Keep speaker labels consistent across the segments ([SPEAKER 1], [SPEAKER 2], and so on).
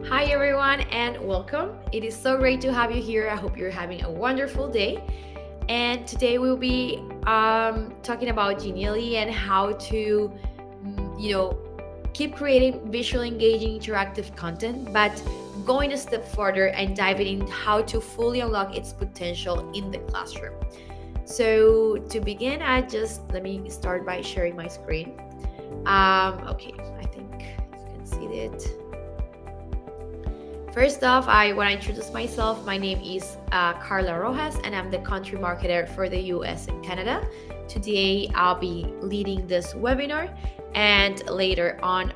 [SPEAKER 1] Hi, everyone, and welcome. It is so great to have you here. I hope you're having a wonderful day. And today we'll be talking about Genially and how to, keep creating visually engaging, interactive content, but going a step further and diving in how to fully unlock its potential in the classroom. So to begin, let me start by sharing my screen. Okay, I think you can see it. First off, I want to introduce myself. My name is Carla Rojas, and I'm the country marketer for the US and Canada. Today, I'll be leading this webinar, and later on,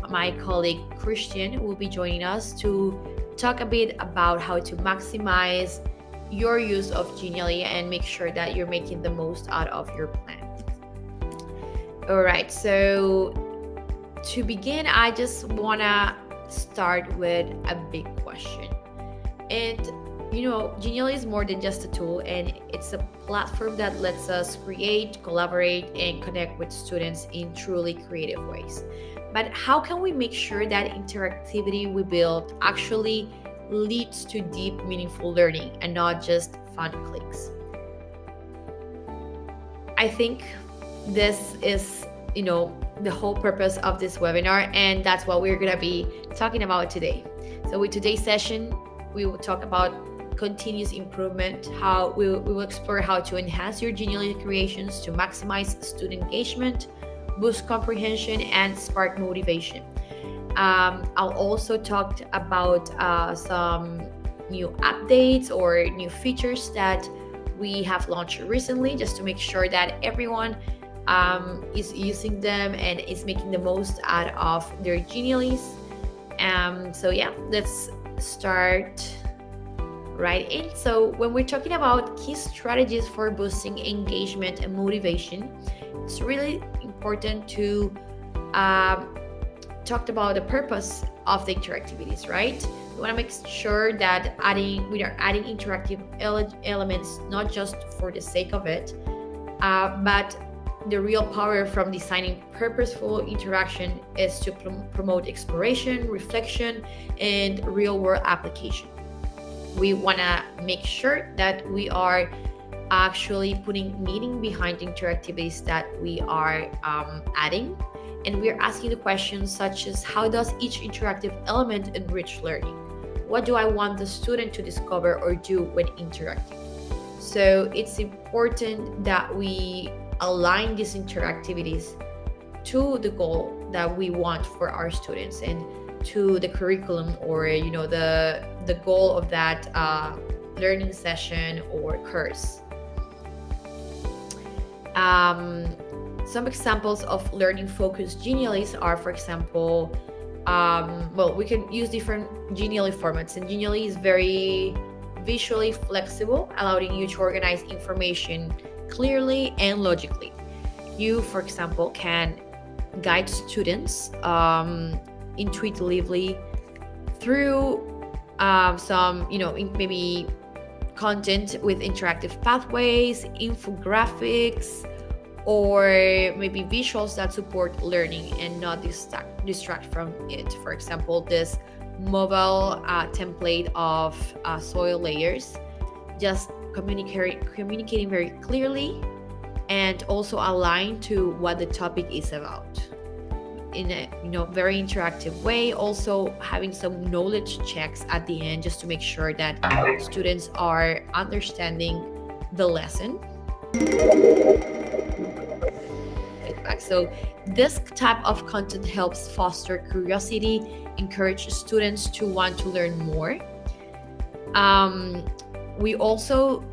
[SPEAKER 1] my colleague Christian will be joining us to talk a bit about how to maximize your use of Genially and make sure that you're making the most out of your plan. All right, so to begin, I just want to start with a big question. And Genially is more than just a tool, and it's a platform that lets us create, collaborate, and connect with students in truly creative ways. But how can we make sure that interactivity we build actually leads to deep, meaningful learning and not just fun clicks? I think this is, the whole purpose of this webinar, and that's what we're going to be talking about today. So with today's session, we will talk about continuous improvement, how we will explore how to enhance your Genially creations to maximize student engagement, boost comprehension, and spark motivation. I'll also talk about some new updates or new features that we have launched recently, just to make sure that everyone is using them and is making the most out of their Geniallys. So yeah, let's start right in. So when we're talking about key strategies for boosting engagement and motivation, it's really important to talk about the purpose of the interactivities, right? We want to make sure that we are adding interactive elements not just for the sake of it, but the real power from designing purposeful interaction is to promote exploration, reflection, and real-world application. We want to make sure that we are actually putting meaning behind interactivities that we are adding. And we are asking the questions such as, how does each interactive element enrich learning? What do I want the student to discover or do when interacting? So it's important that we align these interactivities to the goal that we want for our students and to the curriculum, or the goal of that learning session or course. Some examples of learning focused Geniallys are, for example, we can use different Genially formats, and Genially is very visually flexible, allowing you to organize information clearly and logically. You, for example, can guide students intuitively through some, maybe content with interactive pathways, infographics, or maybe visuals that support learning and not distract from it. For example, this mobile template of soil layers, just communicating very clearly and also aligned to what the topic is about in a very interactive way. Also having some knowledge checks at the end, just to make sure that students are understanding the lesson. So this type of content helps foster curiosity, encourage students to want to learn more. We also,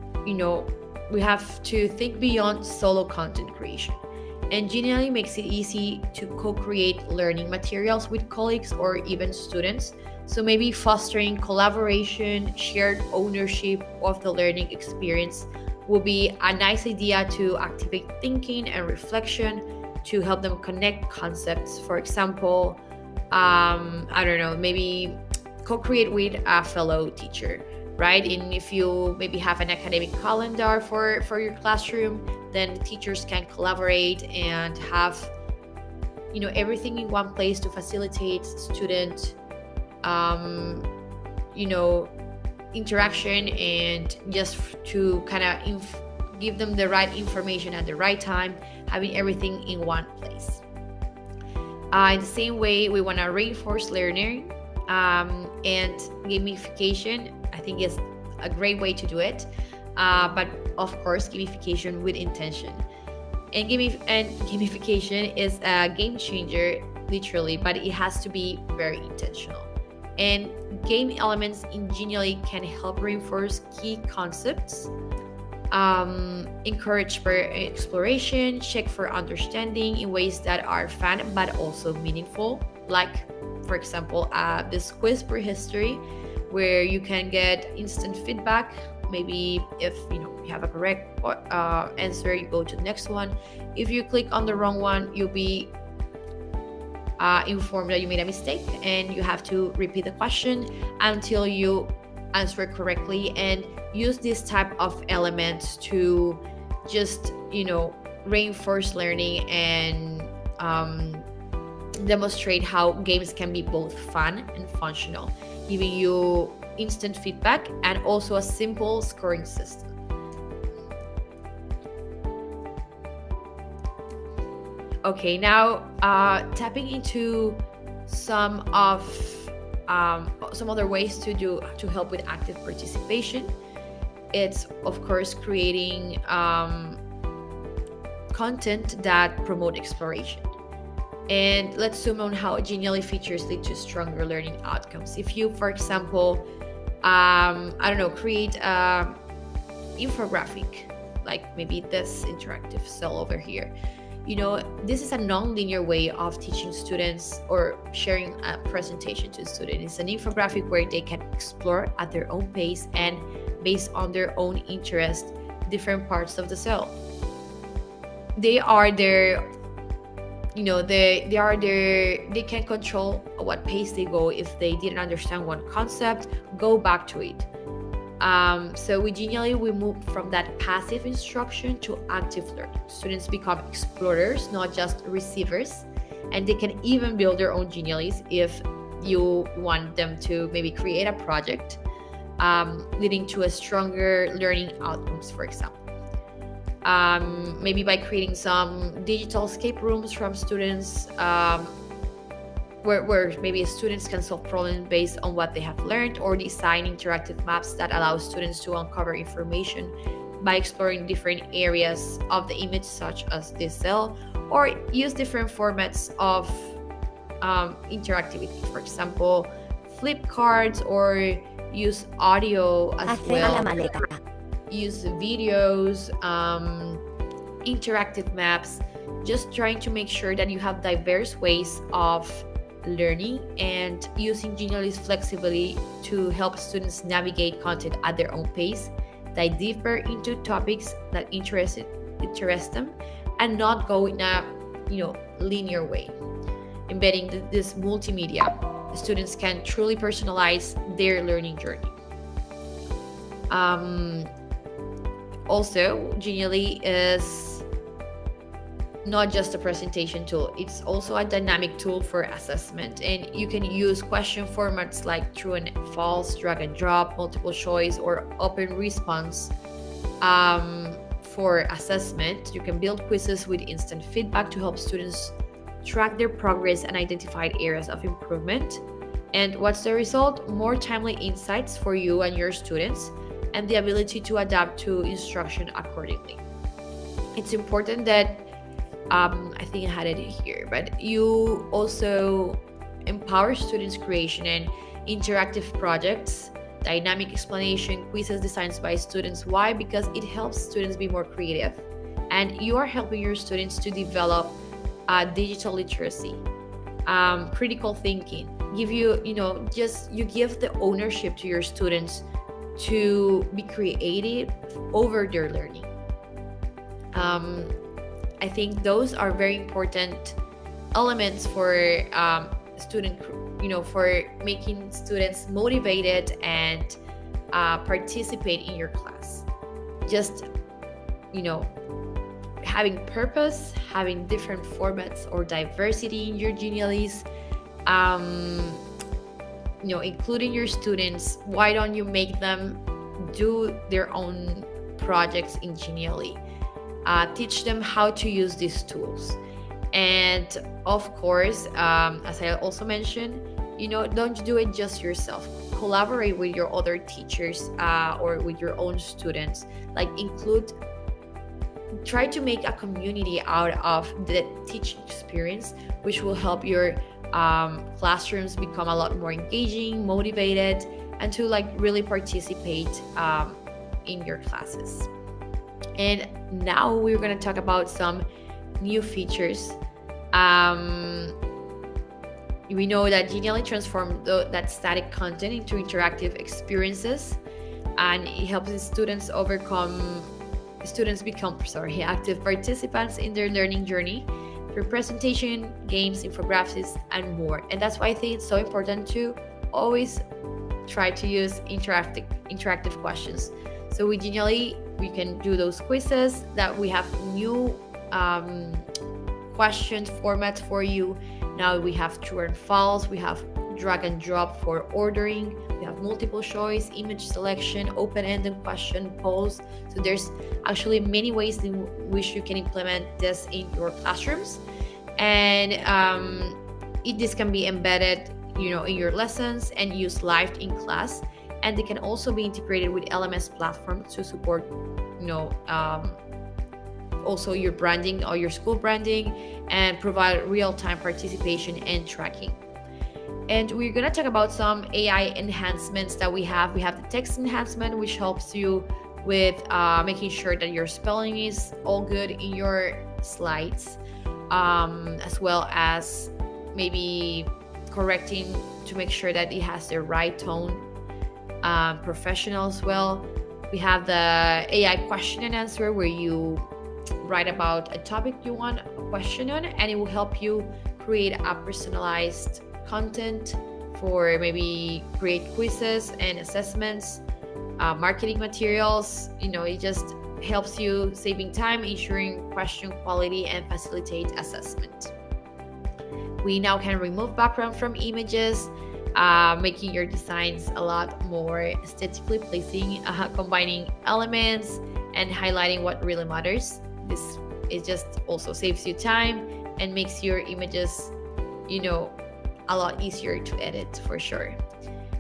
[SPEAKER 1] we have to think beyond solo content creation. And Genially makes it easy to co-create learning materials with colleagues or even students. So maybe fostering collaboration, shared ownership of the learning experience will be a nice idea to activate thinking and reflection, to help them connect concepts. For example, maybe co-create with a fellow teacher, right? And if you maybe have an academic calendar for your classroom, then teachers can collaborate and have everything in one place to facilitate student um, you know, interaction, and just to kind of give them the right information at the right time, having everything in one place. In the same way, we want to reinforce learning, and gamification, I think, is a great way to do it. But of course, gamification with intention. And gamification is a game changer, literally, but it has to be very intentional. And game elements in Genially can help reinforce key concepts, encourage for exploration, check for understanding in ways that are fun but also meaningful. Like, for example, this quiz for history, where you can get instant feedback. Maybe if you have a correct answer, you go to the next one. If you click on the wrong one, you'll be informed that you made a mistake, and you have to repeat the question until you answer correctly, and use this type of elements to just reinforce learning and demonstrate how games can be both fun and functional, giving you instant feedback and also a simple scoring system. Okay, now tapping into some other ways to help with active participation. It's of course creating content that promote exploration. And let's zoom on how Genially features lead to stronger learning outcomes. If you, for example, create an infographic, like maybe this interactive cell over here. This is a non-linear way of teaching students or sharing a presentation to students. It's an infographic where they can explore at their own pace and based on their own interest, different parts of the cell. They can control what pace they go. If they didn't understand one concept, go back to it. So with Genially, we move from that passive instruction to active learning. Students become explorers, not just receivers, and they can even build their own Geniallys if you want them to maybe create a project, leading to a stronger learning outcomes, for example. Maybe by creating some digital escape rooms from students, where maybe students can solve problems based on what they have learned, or design interactive maps that allow students to uncover information by exploring different areas of the image, such as this cell, or use different formats of interactivity. For example, flip cards, or use audio as well. Use videos, interactive maps, just trying to make sure that you have diverse ways of learning, and using Genially's flexibility to help students navigate content at their own pace, dive deeper into topics that interest them, and not go in a linear way. Embedding this multimedia, students can truly personalize their learning journey. Also, Genially is not just a presentation tool, it's also a dynamic tool for assessment. And you can use question formats like true and false, drag and drop, multiple choice, or open response for assessment. You can build quizzes with instant feedback to help students track their progress and identify areas of improvement. And what's the result? More timely insights for you and your students, and the ability to adapt to instruction accordingly. It's important that I think I had it here, but you also empower students' creation and interactive projects, dynamic explanation, quizzes designed by students. Why? Because it helps students be more creative, and you are helping your students to develop digital literacy, critical thinking. You give the ownership to your students to be creative over their learning. I think those are very important elements for for making students motivated and participate in your class. Just having purpose, having different formats or diversity in your Geniallys, including your students, why don't you make them do their own projects in Genially? Teach them how to use these tools. And of course, as I also mentioned, don't do it just yourself. Collaborate with your other teachers, or with your own students. Like, try to make a community out of the teaching experience, which will help your classrooms become a lot more engaging, motivated, and to like really participate in your classes. And now we're going to talk about some new features. We know that Genially transformed that static content into interactive experiences, and it helps the students become active participants in their learning journey through presentation, games, infographics, and more. And that's why I think it's so important to always try to use interactive questions. So with Genially, we can do those quizzes, that we have new question formats for you. Now we have true and false, we have drag and drop for ordering, we have multiple choice, image selection, open-ended question, polls. So there's actually many ways in which you can implement this in your classrooms. And this can be embedded in your lessons and used live in class. And they can also be integrated with LMS platforms to support also your branding or your school branding, and provide real-time participation and tracking. And we're going to talk about some AI enhancements that we have. We have the text enhancement, which helps you with making sure that your spelling is all good in your slides, as well as maybe correcting to make sure that it has the right tone, professional as well. We have the AI question and answer, where you write about a topic you want a question on, and it will help you create a personalized content for maybe create quizzes and assessments, marketing materials. It just helps you saving time, ensuring question quality, and facilitate assessment. We now can remove background from images, making your designs a lot more aesthetically pleasing, combining elements and highlighting what really matters. This just also saves you time and makes your images, a lot easier to edit for sure.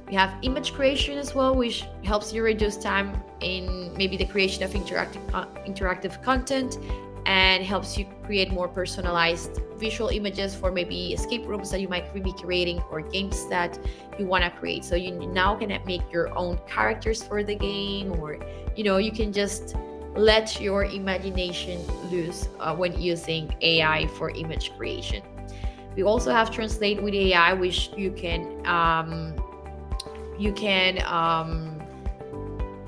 [SPEAKER 1] We have image creation as well, which helps you reduce time in maybe the creation of interactive content, and helps you create more personalized visual images for maybe escape rooms that you might be creating, or games that you want to create. So you now can make your own characters for the game, or you can just let your imagination loose when using AI for image creation. We also have Translate with AI, which you can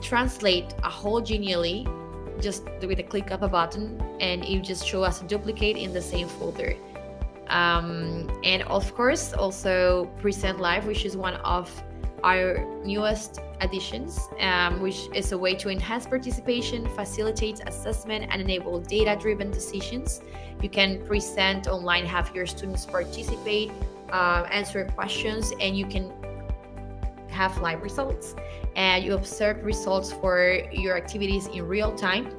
[SPEAKER 1] translate a whole Genially just with a click of a button, and it just show us a duplicate in the same folder. And of course, also Present Live, which is one of our newest additions, which is a way to enhance participation, facilitate assessment, and enable data-driven decisions. You can present online, have your students participate, answer questions, and you can have live results. And you observe results for your activities in real time.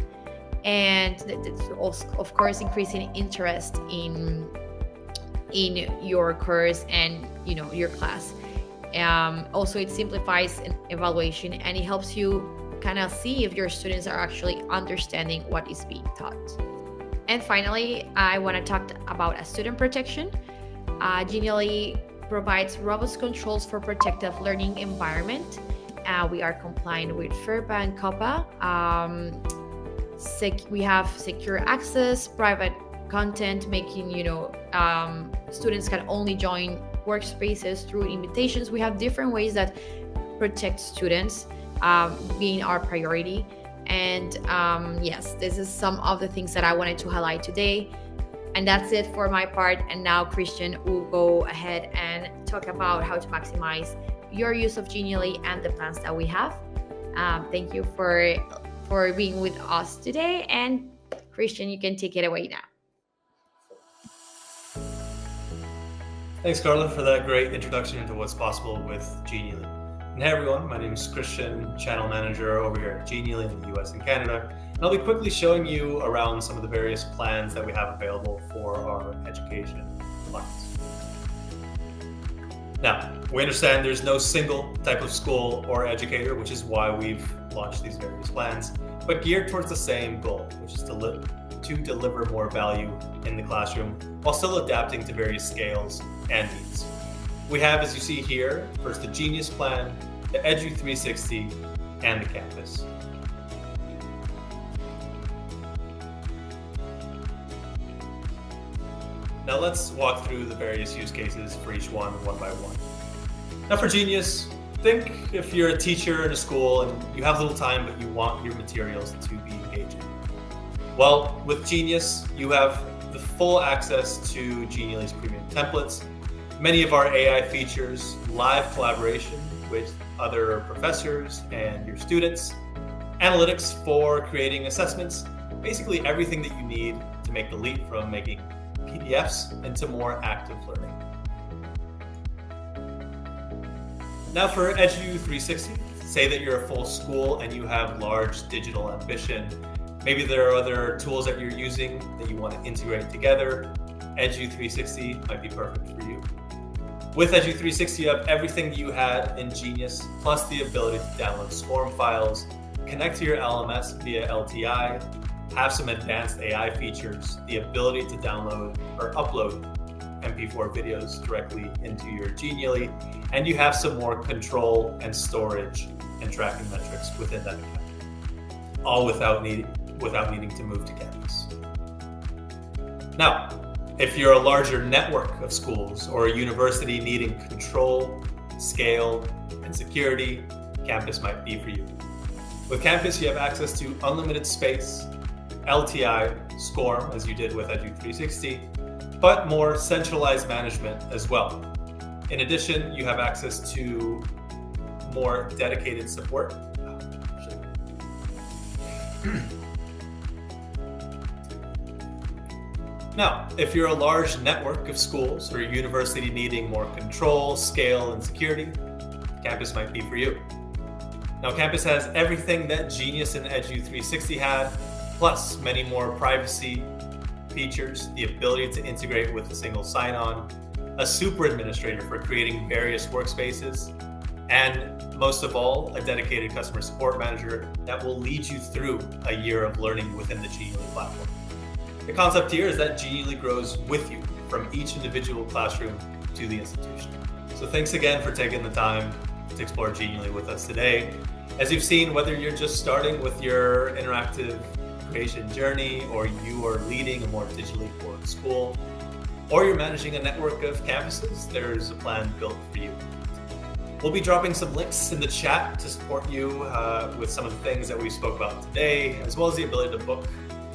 [SPEAKER 1] And that's also, of course, increasing interest in your course and your class. Also, it simplifies an evaluation, and it helps you kind of see if your students are actually understanding what is being taught. And finally, I want to talk about student protection. Genially provides robust controls for protective learning environment. We are compliant with FERPA and COPPA. We have secure access, private content, making students can only join workspaces through invitations. We have different ways that protect students, being our priority. And yes, this is some of the things that I wanted to highlight today. And that's it for my part. And now Christian will go ahead and talk about how to maximize your use of Genially and the plans that we have. Thank you for being with us today. And Christian, you can take it away now.
[SPEAKER 2] Thanks, Carla, for that great introduction into what's possible with Genially. And hey, everyone, my name is Christian, Channel Manager over here at Genially in the US and Canada. And I'll be quickly showing you around some of the various plans that we have available for our education clients. Now, we understand there's no single type of school or educator, which is why we've launched these various plans, but geared towards the same goal, which is to deliver more value in the classroom while still adapting to various scales and needs. We have, as you see here, first the Genius Plan, the Edu 360, and the Campus. Now let's walk through the various use cases for each one by one. Now for Genius, think if you're a teacher in a school and you have little time but you want your materials to be engaging. Well, with Genius, you have the full access to Genially's premium templates, many of our AI features, live collaboration with other professors and your students, analytics for creating assessments, basically everything that you need to make the leap from making PDFs into more active learning. Now for Edu 360, say that you're a full school and you have large digital ambition. Maybe there are other tools that you're using that you want to integrate together. Edu 360 might be perfect for you. With Edu 360, you have everything you had in Genius, plus the ability to download SCORM files, connect to your LMS via LTI, have some advanced AI features, the ability to download or upload MP4 videos directly into your Genially, and you have some more control and storage and tracking metrics within that account, all without needing to move to campus. Now, if you're a larger network of schools or a university needing control, scale, and security, Campus might be for you. With Campus, you have access to unlimited space, LTI, SCORM, as you did with Edu 360, but more centralized management as well. In addition, you have access to more dedicated support. Now, if you're a large network of schools or a university needing more control, scale, and security, Campus might be for you. Now, Campus has everything that Genius and Edu 360 had, plus many more privacy features, the ability to integrate with a single sign-on, a super administrator for creating various workspaces, and most of all, a dedicated customer support manager that will lead you through a year of learning within the Genially platform. The concept here is that Genially grows with you from each individual classroom to the institution. So thanks again for taking the time to explore Genially with us today. As you've seen, whether you're just starting with your interactive creation journey, or you are leading a more digitally forward school, or you're managing a network of campuses, there's a plan built for you. We'll be dropping some links in the chat to support you with some of the things that we spoke about today, as well as the ability to book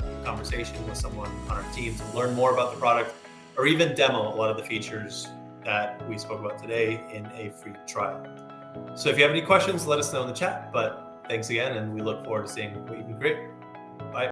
[SPEAKER 2] a conversation with someone on our team to learn more about the product, or even demo a lot of the features that we spoke about today in a free trial. So if you have any questions, let us know in the chat, but thanks again, and we look forward to seeing what you can create.